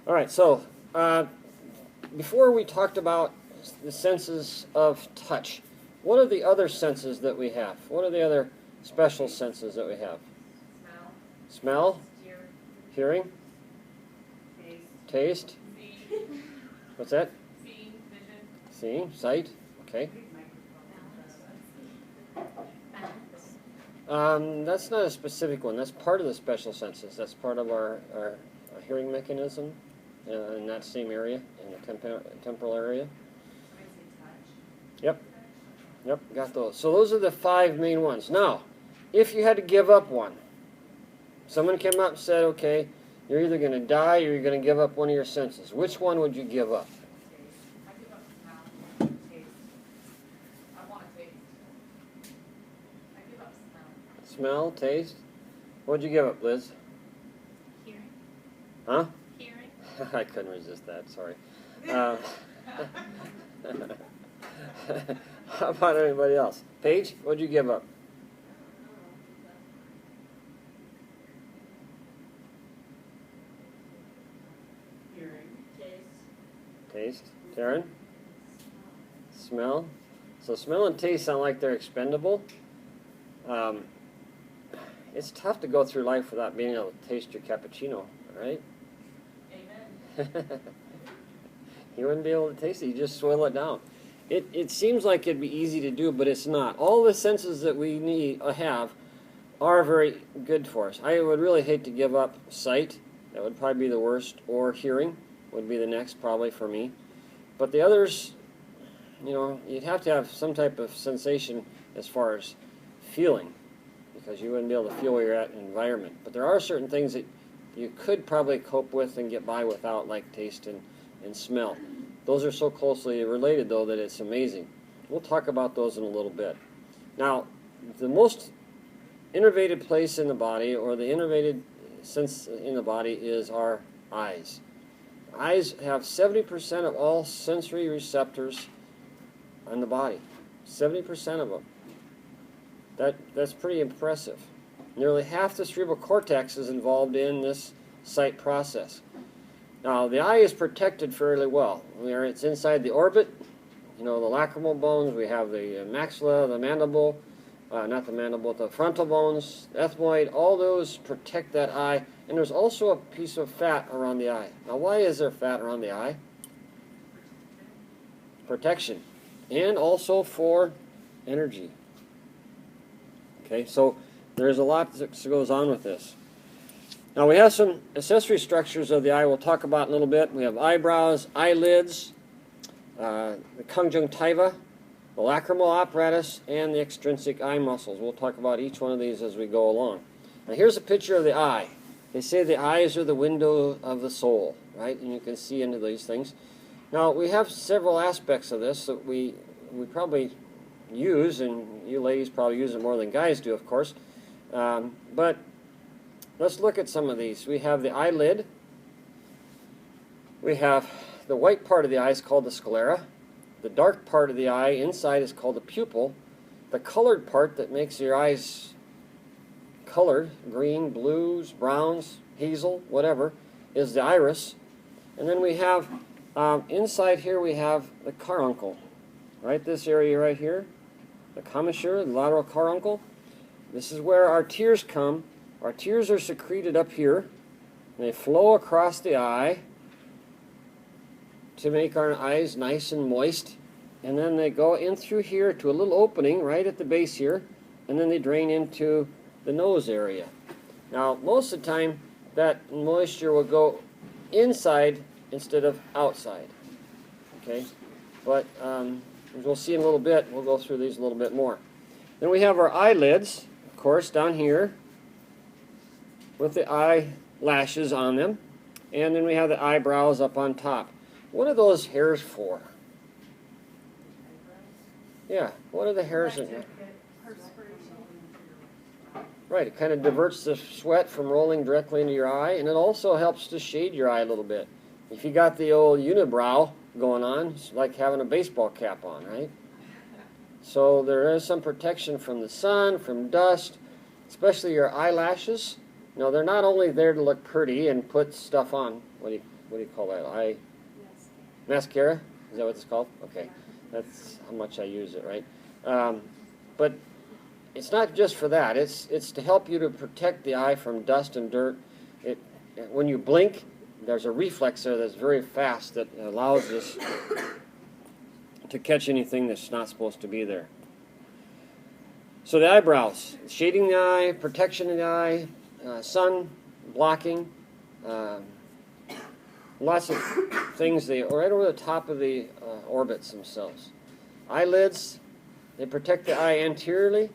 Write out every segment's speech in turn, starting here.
All right, so before we talked about the senses of touch, what are the other senses that we have? What are the other special senses that we have? Smell? Hearing? Taste? What's that? Seeing, sight, okay. That's not a specific one. That's part of the special senses. That's part of our hearing mechanism in that same area, in the temporal area. Yep, got those. So those are the 5 main ones. Now, if you had to give up one, someone came up and said, okay, you're either going to die or you're going to give up one of your senses. Which one would you give up? Smell, taste. What'd you give up, Liz? Hearing. Huh? Hearing. I couldn't resist that, sorry. How about anybody else? Paige, what'd you give up? Hearing. Taste. Taryn? Smell. So smell and taste sound like they're expendable. It's tough to go through life without being able to taste your cappuccino, right? Amen. You wouldn't be able to taste it. You just swallow it down. It seems like it'd be easy to do, but it's not. All the senses that we have are very good for us. I would really hate to give up sight. That would probably be the worst. Or hearing would be the next probably for me. But the others, you know, you'd have to have some type of sensation as far as feeling, because you wouldn't be able to feel where you're at in the environment. But there are certain things that you could probably cope with and get by without, like taste and smell. Those are so closely related, though, that it's amazing. We'll talk about those in a little bit. Now, the most innervated place in the body, or the innervated sense in the body, is our eyes. Eyes have 70% of all sensory receptors on the body. 70% of them. That's pretty impressive. Nearly half the cerebral cortex is involved in this sight process. Now, the eye is protected fairly well. It's inside the orbit, you know, the lacrimal bones. We have the maxilla, the mandible, not the mandible, the frontal bones, the ethmoid. All those protect that eye. And there's also a piece of fat around the eye. Now, why is there fat around the eye? Protection. And also for energy. Okay, so there's a lot that goes on with this. Now we have some accessory structures of the eye we'll talk about in a little bit. We have eyebrows, eyelids, the conjunctiva, the lacrimal apparatus, and the extrinsic eye muscles. We'll talk about each one of these as we go along. Now here's a picture of the eye. They say the eyes are the window of the soul, right? And you can see into these things. Now we have several aspects of this that we probably use, and you ladies probably use it more than guys do, of course. But let's look at some of these. We have the eyelid. We have the white part of the eye is called the sclera. The dark part of the eye inside is called the pupil. The colored part that makes your eyes colored, green, blues, browns, hazel, whatever, is the iris. And then we have, inside here we have the caruncle. Right, this area right here, the commissure, the lateral caruncle. This is where our tears come. Our tears are secreted up here, and they flow across the eye to make our eyes nice and moist. And then they go in through here to a little opening right at the base here, and then they drain into the nose area. Now, most of the time, that moisture will go inside instead of outside. Okay, but as we'll see in a little bit, we'll go through these a little bit more. Then we have our eyelids, of course, down here with the eyelashes on them. And then we have the eyebrows up on top. What are those hairs for? Yeah, what are the hairs in here? Right, it kind of diverts the sweat from rolling directly into your eye, and it also helps to shade your eye a little bit. If you got the old unibrow going on, it's like having a baseball cap on, right? So there is some protection from the sun, from dust, especially your eyelashes. You know, they're not only there to look pretty and put stuff on, what do you call that? Eye Yes. mascara? Is that what it's called? Okay, that's how much I use it, right? But it's not just for that. It's to help you to protect the eye from dust and dirt. When you blink, there's a reflex there that's very fast that allows this to catch anything that's not supposed to be there. So the eyebrows, shading the eye, protection of the eye, sun blocking, lots of things. They are right over the top of the orbits themselves. Eyelids, they protect the eye anteriorly.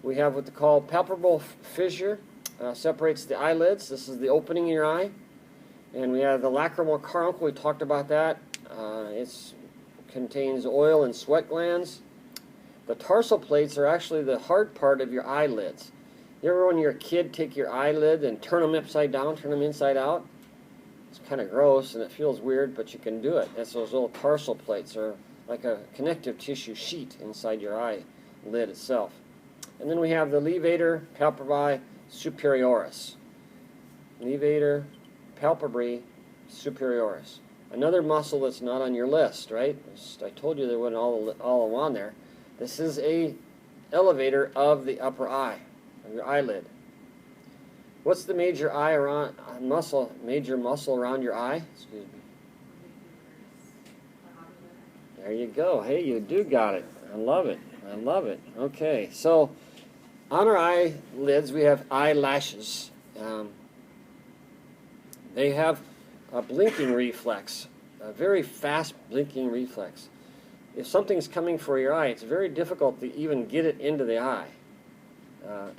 We have what they call palpebral fissure, separates the eyelids. This is the opening in your eye. And we have the lacrimal carbuncle. We talked about that. It contains oil and sweat glands. The tarsal plates are actually the hard part of your eyelids. You ever, when you're a kid, take your eyelid and turn them upside down, turn them inside out? It's kind of gross and it feels weird, but you can do it. That's those little tarsal plates, are like a connective tissue sheet inside your eyelid itself. And then we have the levator palpebrae superioris. Levator palpebrae superioris. Another muscle that's not on your list, right? I told you there wasn't all on there. This is a elevator of the upper eye, of your eyelid. What's the major major muscle around your eye? Excuse me. There you go. Hey, you do got it. I love it. I love it. Okay, so on our eyelids we have eyelashes. They have a blinking reflex, a very fast blinking reflex. If something's coming for your eye, it's very difficult to even get it into the eye.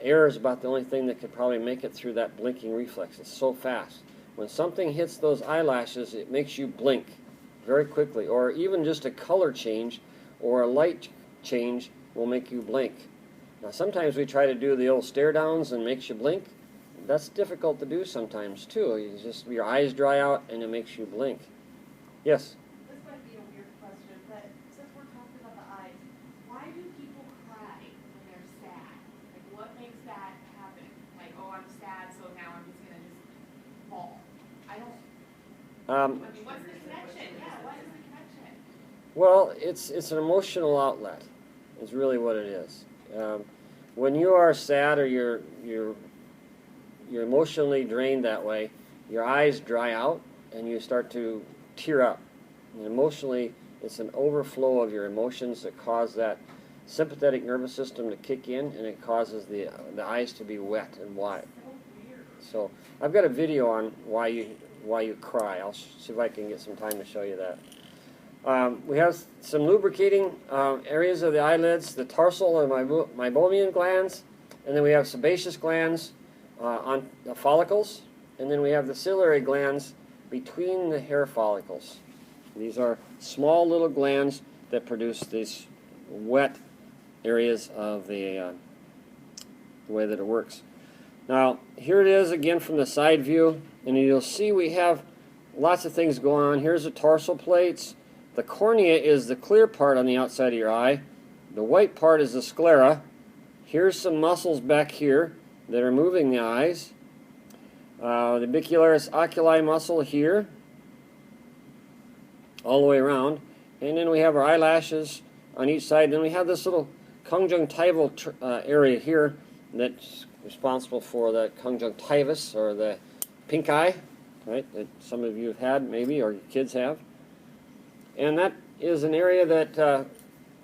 Air is about the only thing that could probably make it through that blinking reflex. It's so fast. When something hits those eyelashes, it makes you blink very quickly, or even just a color change or a light change will make you blink. Now sometimes we try to do the old stare downs and makes you blink. That's difficult to do sometimes too. Your eyes dry out and it makes you blink. Yes? This might be a weird question, but since we're talking about the eyes, why do people cry when they're sad? Like, what makes that happen? Like, oh, I'm sad, so now I'm just gonna fall. I don't. I mean, what's the connection? Yeah, what is the connection? Well, it's an emotional outlet. Is really what it is. When you are sad or you're emotionally drained that way, your eyes dry out and you start to tear up. And emotionally, it's an overflow of your emotions that cause that sympathetic nervous system to kick in, and it causes the eyes to be wet and wide. So I've got a video on why you cry. I'll see if I can get some time to show you that. We have some lubricating areas of the eyelids, the tarsal and meibomian glands, and then we have sebaceous glands on the follicles, and then we have the ciliary glands between the hair follicles. These are small little glands that produce these wet areas of the way that it works. Now, here it is again from the side view, and you'll see we have lots of things going on. Here's the tarsal plates. The cornea is the clear part on the outside of your eye. The white part is the sclera. Here's some muscles back here that are moving the eyes. The bicularis oculi muscle here, all the way around. And then we have our eyelashes on each side. Then we have this little conjunctival area here that's responsible for the conjunctivus, or the pink eye, right, that some of you have had maybe, or your kids have. And that is an area that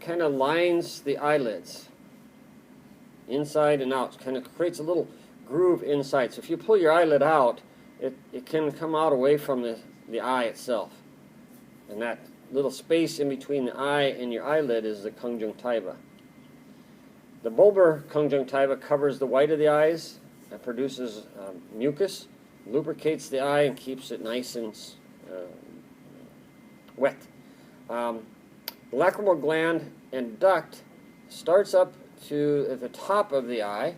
kind of lines the eyelids inside and out. It kind of creates a little groove inside. So if you pull your eyelid out, it can come out away from the eye itself. And that little space in between the eye and your eyelid is the conjunctiva. The bulbar conjunctiva covers the white of the eyes and produces mucus, lubricates the eye, and keeps it nice and wet. The lacrimal gland and duct starts up at the top of the eye.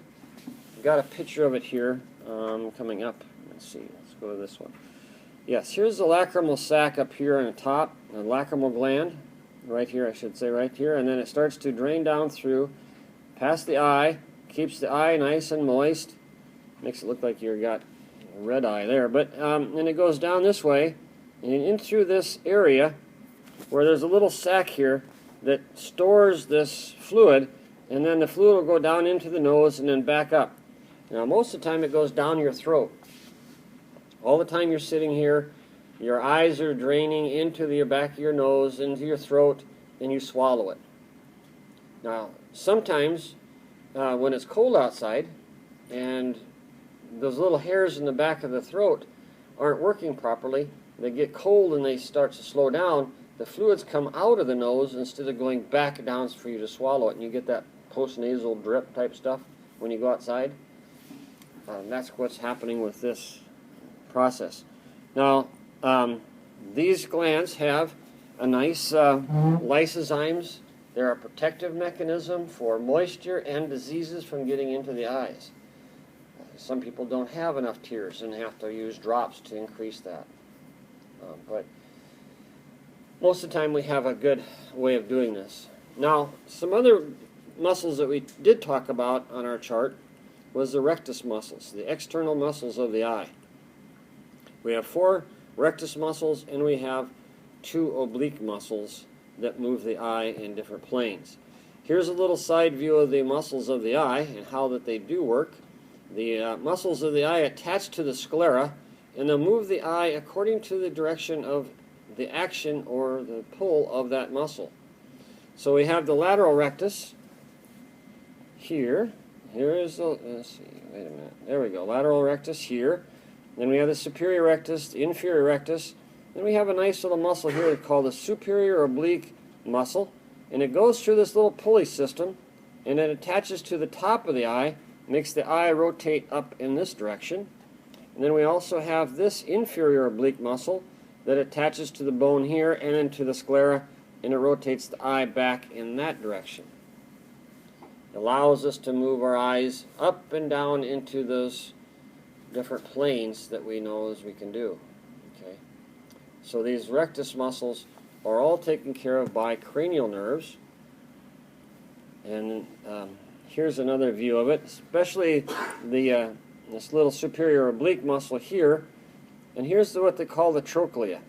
I've got a picture of it here coming up. Let's see. Let's go to this one. Yes, here's the lacrimal sac up here on the top, the lacrimal gland, right here, I should say, right here, and then it starts to drain down through, past the eye, keeps the eye nice and moist, makes it look like you've got a red eye there, but then it goes down this way, and in through this area where there's a little sac here that stores this fluid, and then the fluid will go down into the nose and then back up. Now, most of the time it goes down your throat. All the time you're sitting here, your eyes are draining into the back of your nose, into your throat, and you swallow it. Now, sometimes when it's cold outside and those little hairs in the back of the throat aren't working properly, they get cold and they start to slow down, the fluids come out of the nose instead of going back down for you to swallow it, and you get that postnasal drip type stuff when you go outside. That's what's happening with this process. Now, these glands have a nice lysozymes. They're a protective mechanism for moisture and diseases from getting into the eyes. Some people don't have enough tears and have to use drops to increase that. But most of the time we have a good way of doing this. Now, some other muscles that we did talk about on our chart was the rectus muscles, the external muscles of the eye. We have 4 rectus muscles, and we have 2 oblique muscles that move the eye in different planes. Here's a little side view of the muscles of the eye and how that they do work. The muscles of the eye attach to the sclera, and they'll move the eye according to the direction of the action or the pull of that muscle. So we have the lateral rectus here. Here is the, let's see, wait a minute. There we go, lateral rectus here. Then we have the superior rectus, the inferior rectus. Then we have a nice little muscle here called the superior oblique muscle, and it goes through this little pulley system, and it attaches to the top of the eye, makes the eye rotate up in this direction. And then we also have this inferior oblique muscle that attaches to the bone here and then to the sclera, and it rotates the eye back in that direction. It allows us to move our eyes up and down into those different planes that we know as we can do. Okay. So these rectus muscles are all taken care of by cranial nerves. And here's another view of it, especially the this little superior oblique muscle here. And here's what they call the trochlea.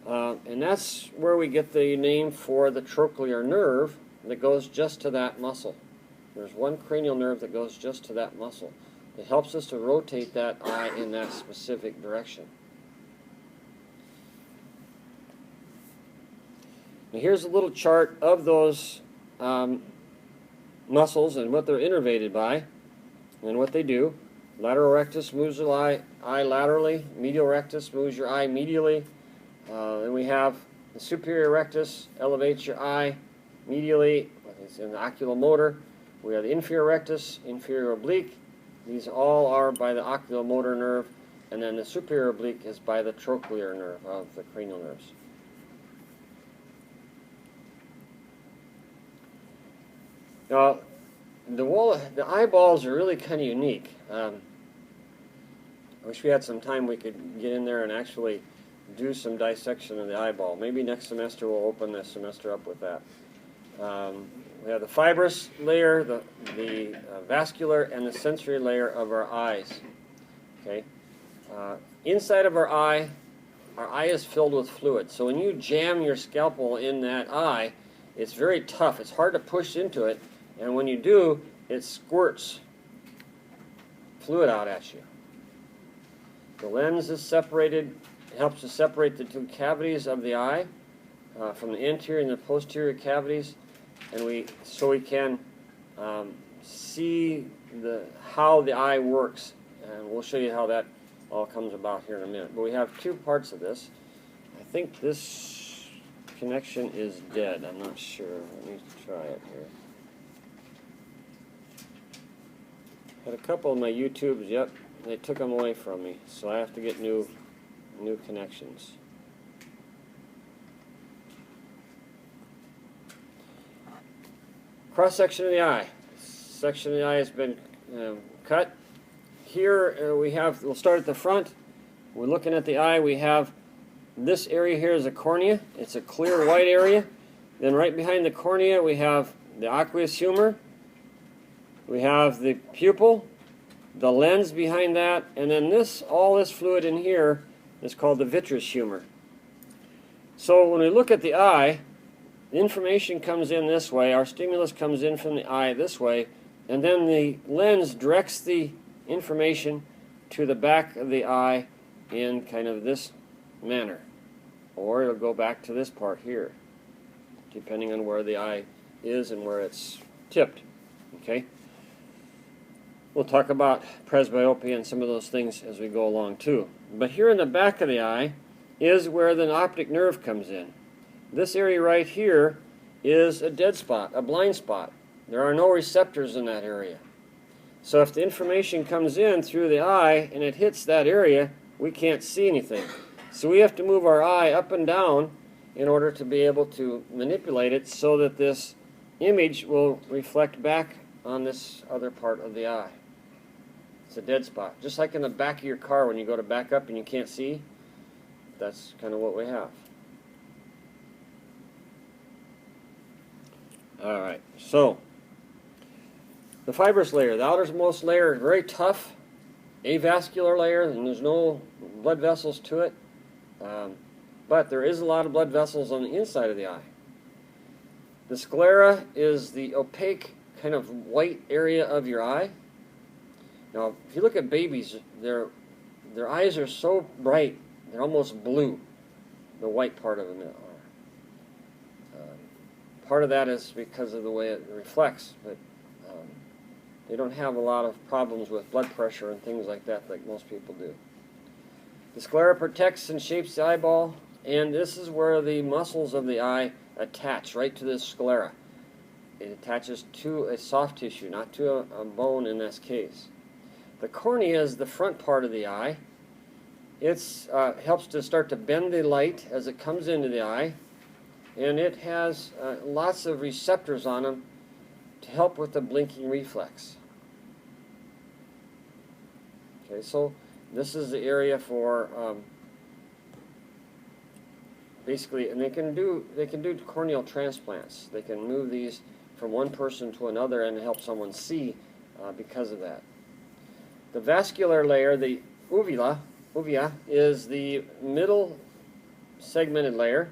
And that's where we get the name for the trochlear nerve that goes just to that muscle. There's one cranial nerve that goes just to that muscle. It helps us to rotate that eye in that specific direction. Now here's a little chart of those muscles and what they're innervated by and what they do. Lateral rectus moves the eye laterally. Medial rectus moves your eye medially. Then we have the superior rectus elevates your eye medially. It's in the oculomotor. We have the inferior rectus, inferior oblique. These all are by the oculomotor nerve, and then the superior oblique is by the trochlear nerve of the cranial nerves. Now, the eyeballs are really kind of unique. I wish we had some time we could get in there and actually do some dissection of the eyeball. Maybe next semester we'll open this semester up with that. We have the fibrous layer, the vascular, and the sensory layer of our eyes. Okay, inside of our eye is filled with fluid. So when you jam your scalpel in that eye, it's very tough. It's hard to push into it, and when you do, it squirts fluid out at you. The lens is separated. It helps to separate the 2 cavities of the eye from the anterior and the posterior cavities, and so we can see how the eye works, and we'll show you how that all comes about here in a minute. But we have 2 parts of this. I think this connection is dead. I'm not sure. Let me try it here. Had a couple of my YouTubes. Yep, they took them away from me, so I have to get new connections. Cross section of the eye. Section of the eye has been cut. Here we'll start at the front. We're looking at the eye. We have this area here is a cornea. It's a clear white area. Then right behind the cornea we have the aqueous humor. We have the pupil, the lens behind that, and then all this fluid in here is called the vitreous humor. So when we look at the eye, the information comes in this way, our stimulus comes in from the eye this way, and then the lens directs the information to the back of the eye in kind of this manner. Or it'll go back to this part here, depending on where the eye is and where it's tipped. Okay? We'll talk about presbyopia and some of those things as we go along too. But here in the back of the eye is where the optic nerve comes in. This area right here is a dead spot, a blind spot. There are no receptors in that area. So if the information comes in through the eye and it hits that area, we can't see anything. So we have to move our eye up and down in order to be able to manipulate it so that this image will reflect back on this other part of the eye. It's a dead spot. Just like in the back of your car when you go to back up and you can't see, that's kind of what we have. Alright, so the fibrous layer, the outermost layer, is very tough, avascular layer, and there's no blood vessels to it. But there is a lot of blood vessels on the inside of the eye. The sclera is the opaque kind of white area of your eye. Now, if you look at babies, their eyes are so bright, they're almost blue, the white part of them are. Part of that is because of the way it reflects, but they don't have a lot of problems with blood pressure and things like that like most people do. The sclera protects and shapes the eyeball, and this is where the muscles of the eye attach, right to this sclera. It attaches to a soft tissue, not to a bone in this case. The cornea is the front part of the eye. It helps to start to bend the light as it comes into the eye, and it has lots of receptors on them to help with the blinking reflex. Okay, so this is the area for basically, and they can do corneal transplants. They can move these from one person to another and help someone see because of that. The vascular layer, the uvula, is the middle segmented layer,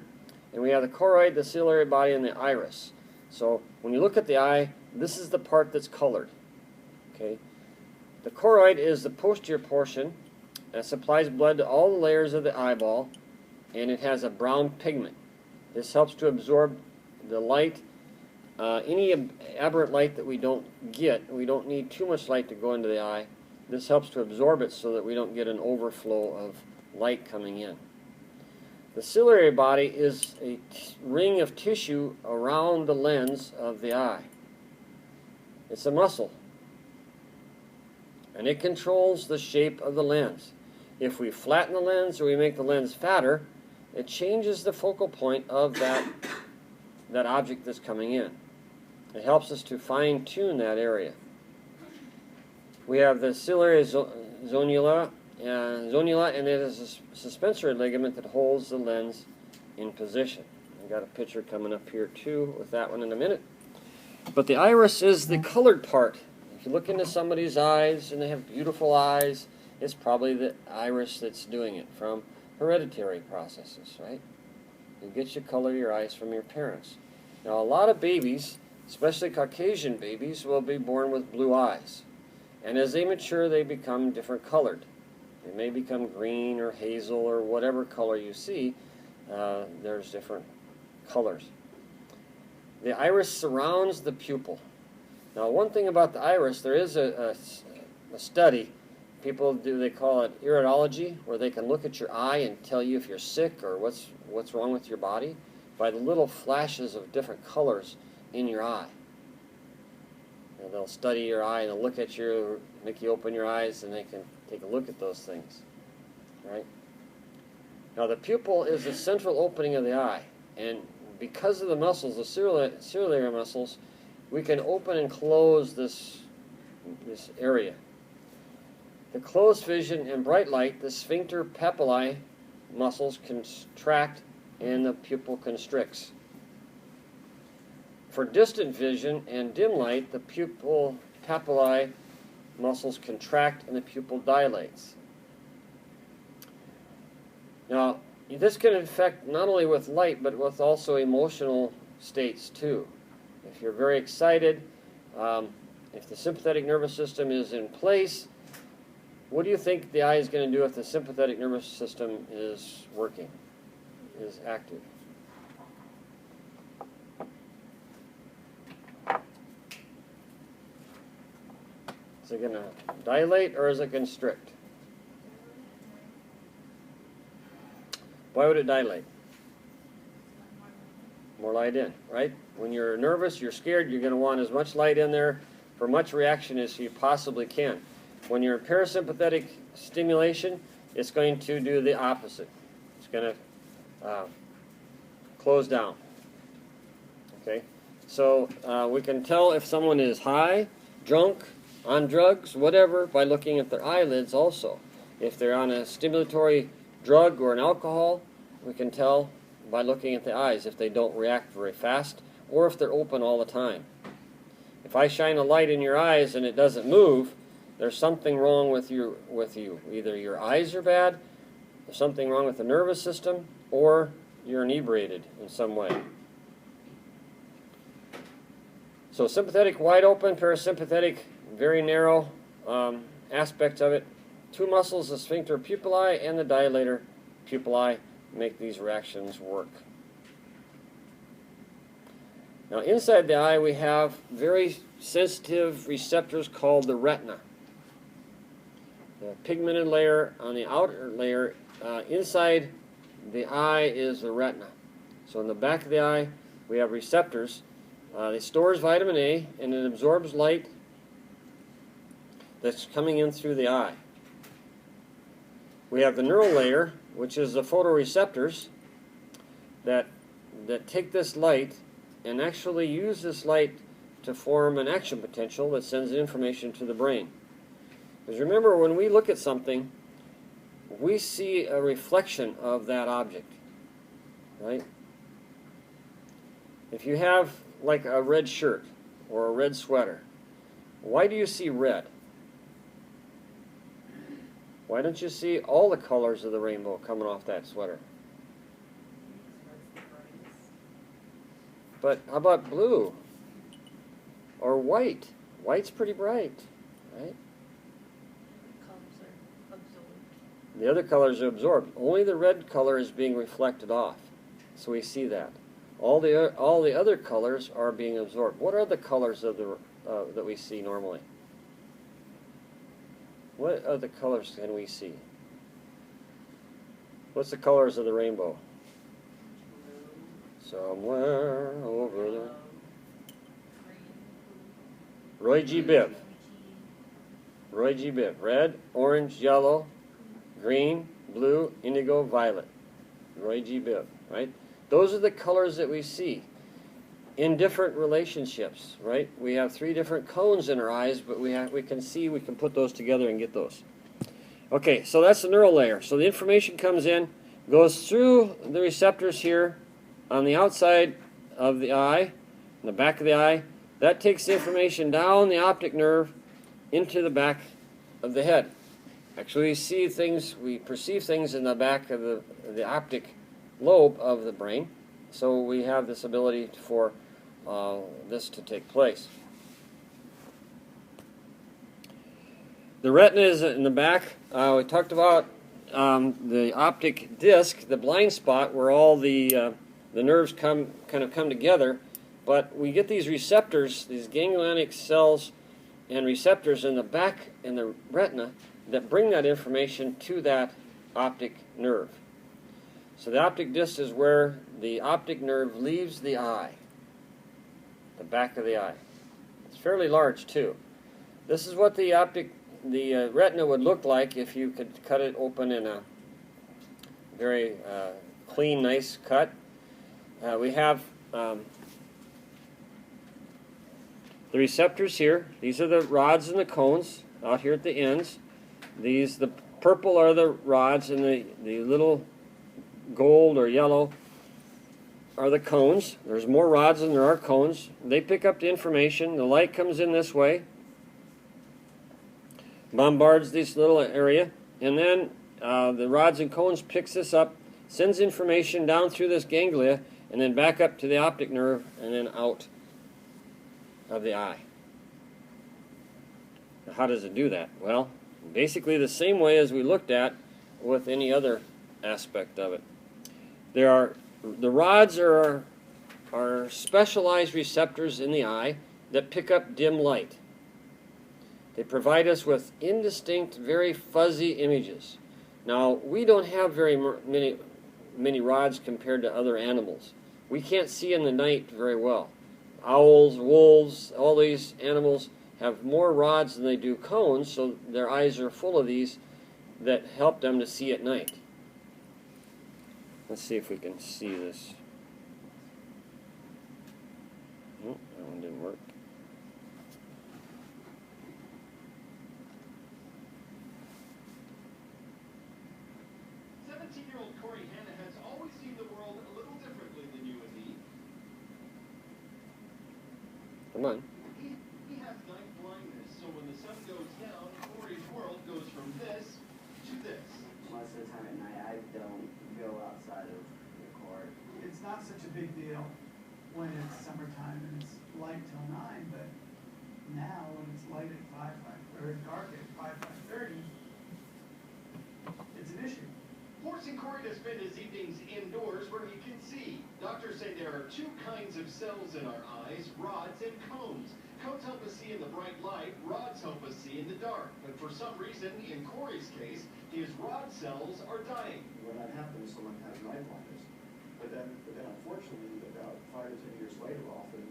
and we have the choroid, the ciliary body, and the iris. So when you look at the eye, this is the part that's colored. Okay, the choroid is the posterior portion that supplies blood to all the layers of the eyeball, and it has a brown pigment. This helps to absorb the light, any aberrant light that we don't get. We don't need too much light to go into the eye. This helps to absorb it so that we don't get an overflow of light coming in. The ciliary body is a ring of tissue around the lens of the eye. It's a muscle, and it controls the shape of the lens. If we flatten the lens or we make the lens fatter, it changes the focal point of that object that's coming in. It helps us to fine-tune that area. We have the ciliary zonula, and it is a suspensory ligament that holds the lens in position. I've got a picture coming up here too with that one in a minute. But the iris is the colored part. If you look into somebody's eyes and they have beautiful eyes, it's probably the iris that's doing it from hereditary processes, right? You get your color of your eyes from your parents. Now, a lot of babies, especially Caucasian babies, will be born with blue eyes. And as they mature, they become different colored. They may become green or hazel or whatever color you see. There's different colors. The iris surrounds the pupil. Now, one thing about the iris, there is a study. People do, they call it iridology, where they can look at your eye and tell you if you're sick or what's wrong with your body by the little flashes of different colors in your eye. And they'll study your eye and they'll look at you, make you open your eyes, and they can take a look at those things. Right? Now, the pupil is the central opening of the eye, and because of the muscles, the ciliary muscles, we can open and close this area. The closed vision and bright light, the sphincter papillae muscles contract and the pupil constricts. For distant vision and dim light, the pupil papillae muscles contract and the pupil dilates. Now, this can affect not only with light, but with also emotional states too. If you're very excited, if the sympathetic nervous system is in place, what do you think the eye is going to do if the sympathetic nervous system is working, is active? Is it going to dilate or is it constrict? Why would it dilate? More light in, right? When you're nervous, you're scared, you're going to want as much light in there for much reaction as you possibly can. When you're in parasympathetic stimulation, it's going to do the opposite. It's going to close down. Okay? So we can tell if someone is high, drunk, on drugs, whatever, by looking at their eyelids also. If they're on a stimulatory drug or an alcohol, we can tell by looking at the eyes if they don't react very fast or if they're open all the time. If I shine a light in your eyes and it doesn't move, there's something wrong with you. Either your eyes are bad, there's something wrong with the nervous system, or you're inebriated in some way. So sympathetic wide open, parasympathetic very narrow aspects of it. Two muscles, the sphincter pupillae and the dilator pupillae, make these reactions work. Now inside the eye we have very sensitive receptors called the retina. The pigmented layer on the outer layer, inside the eye is the retina. So in the back of the eye we have receptors. It stores vitamin A and it absorbs light that's coming in through the eye. We have the neural layer, which is the photoreceptors that take this light and actually use this light to form an action potential that sends information to the brain. Because remember, when we look at something, we see a reflection of that object, right? If you have like a red shirt or a red sweater, why do you see red? Why don't you see all the colors of the rainbow coming off that sweater? But how about blue? Or white? White's pretty bright, right? Colors are absorbed. The other colors are absorbed. Only the red color is being reflected off. So we see that. All the other colors are being absorbed. What are the colors of the that we see normally? What other colors can we see? What's the colors of the rainbow? Somewhere over there. Roy G. Biv. Roy G. Biv. Red, orange, yellow, green, blue, indigo, violet. Roy G. Biv, right? Those are the colors that we see in different relationships, right? We have three different cones in our eyes, but we can put those together and get those. Okay, so that's the neural layer. So the information comes in, goes through the receptors here on the outside of the eye, in the back of the eye. That takes the information down the optic nerve into the back of the head. Actually, we perceive things in the back of the optic lobe of the brain. So we have this ability for this to take place. The retina is in the back. We talked about the optic disc, the blind spot where all the nerves kind of come together. But we get these receptors, these ganglionic cells and receptors in the back in the retina that bring that information to that optic nerve. So the optic disc is where the optic nerve leaves the eye, the back of the eye. It's fairly large too. This is what the retina would look like if you could cut it open in a very clean, nice cut. We have the receptors here. These are the rods and the cones out here at the ends. The purple are the rods, and the little gold or yellow are the cones. There's more rods than there are cones. They pick up the information. The light comes in this way, bombards this little area, and then the rods and cones picks this up, sends information down through this ganglia and then back up to the optic nerve and then out of the eye. Now, how does it do that? Well, basically the same way as we looked at with any other aspect of it. The rods are specialized receptors in the eye that pick up dim light. They provide us with indistinct, very fuzzy images. Now, we don't have very many rods compared to other animals. We can't see in the night very well. Owls, wolves, all these animals have more rods than they do cones, so their eyes are full of these that help them to see at night. Let's see if we can see this. Oh, that one didn't work. 17-year-old Corey Hanna has always seen the world a little differently than you and me. Come on. He has night blindness, so when the sun goes down, Corey's world goes from this to this. Most of the time at night, I don't go outside of the court. It's not such a big deal when it's summertime and it's light till 9, but now when it's light at 5, or dark at 5:30, it's an issue. Forcing Corey to spend his evenings indoors where he can see. Doctors say there are two kinds of cells in our eyes, rods and cones. Cones help us see in the bright light, rods help us see in the dark. But for some reason, in Corey's case, his rod cells are dying. When that happens, someone has night blindness. But then unfortunately, about 5 to 10 years later, often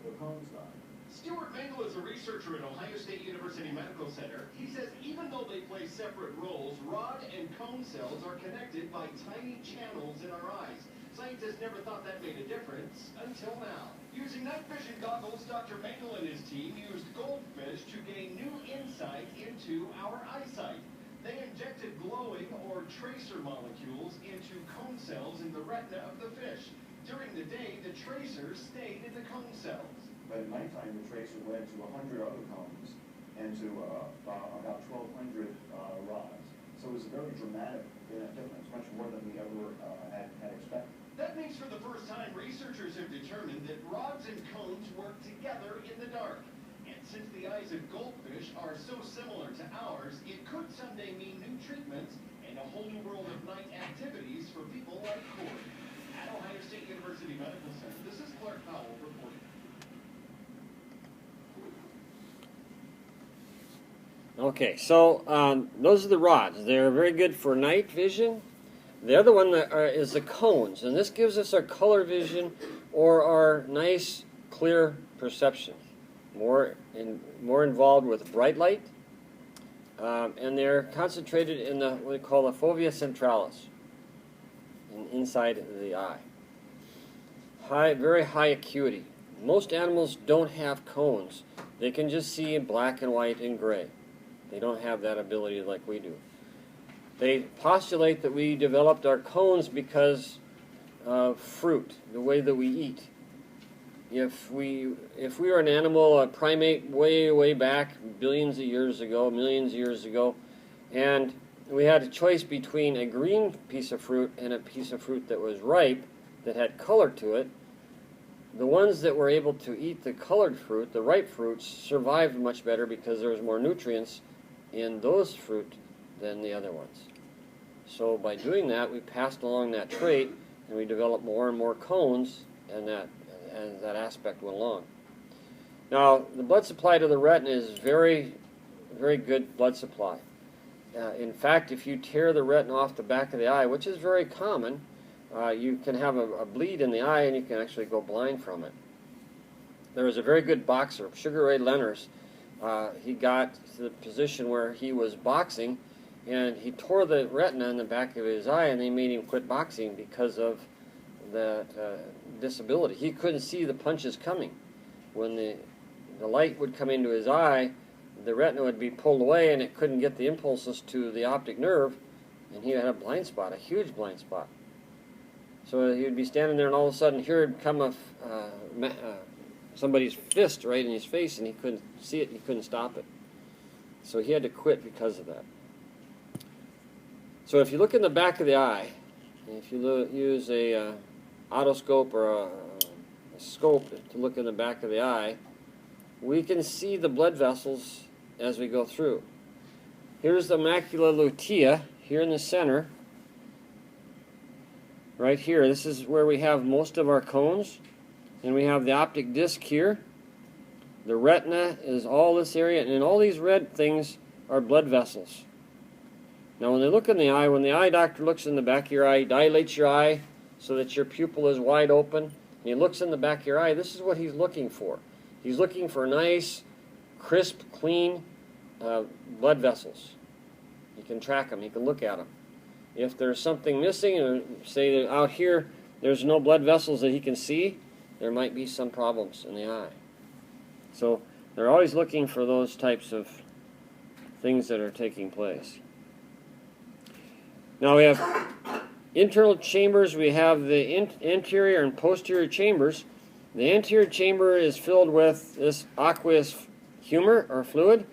the cones die. Stuart Mengel is a researcher at Ohio State University Medical Center. He says even though they play separate roles, rod and cone cells are connected by tiny channels in our eyes. Scientists never thought that made a difference until now. Using night vision goggles, Dr. Mengel and his team used goldfish to gain new insight into our eyesight. They injected glowing or tracer molecules into cone cells in the retina of the fish. During the day, the tracers stayed in the cone cells. But at nighttime, the tracer led to 100 other cones and to about 1,200 rods. So it was a very dramatic difference, much more than we ever had expected. That means for the first time, researchers have determined that rods and cones work together in the dark. And since the eyes of goldfish are so similar to ours, it could someday mean new treatments and a whole new world of night activities for people like Corey. At Ohio State University Medical Center, this is Clark Powell reporting. Okay, so those are the rods. They're very good for night vision. The other one is the cones, and this gives us our color vision or our nice, clear perception. More involved with bright light, and they're concentrated in what we call the fovea centralis, inside the eye. Very high acuity. Most animals don't have cones. They can just see in black and white and gray. They don't have that ability like we do. They postulate that we developed our cones because of fruit, the way that we eat. If we were an animal, a primate way back, billions of years ago, millions of years ago, and we had a choice between a green piece of fruit and a piece of fruit that was ripe, that had color to it, the ones that were able to eat the colored fruit, the ripe fruits, survived much better because there was more nutrients in those fruit than the other ones. So by doing that, we passed along that trait, and we developed more and more cones, and that aspect went along. Now, the blood supply to the retina is very, very good blood supply. In fact, if you tear the retina off the back of the eye, which is very common, you can have a bleed in the eye, and you can actually go blind from it. There was a very good boxer, Sugar Ray Leonard. He got to the position where he was boxing, and he tore the retina in the back of his eye, and they made him quit boxing because of that disability. He couldn't see the punches coming. When the light would come into his eye, the retina would be pulled away, and it couldn't get the impulses to the optic nerve, and he had a blind spot, a huge blind spot. So he would be standing there, and all of a sudden here would come somebody's fist right in his face, and he couldn't see it, he couldn't stop it. So he had to quit because of that. So if you look in the back of the eye, if you use a otoscope or a scope to look in the back of the eye, we can see the blood vessels as we go through. Here's the macula lutea here in the center. Right here, this is where we have most of our cones. And we have the optic disc here. The retina is all this area, and all these red things are blood vessels. Now when they look in the eye, when the eye doctor looks in the back of your eye, dilates your eye so that your pupil is wide open, and he looks in the back of your eye, this is what he's looking for. He's looking for nice, crisp, clean blood vessels. He can track them, he can look at them. If there's something missing, or say that out here there's no blood vessels that he can see, there might be some problems in the eye. So they're always looking for those types of things that are taking place. Now we have internal chambers. We have the anterior and posterior chambers. The anterior chamber is filled with this aqueous humor or fluid.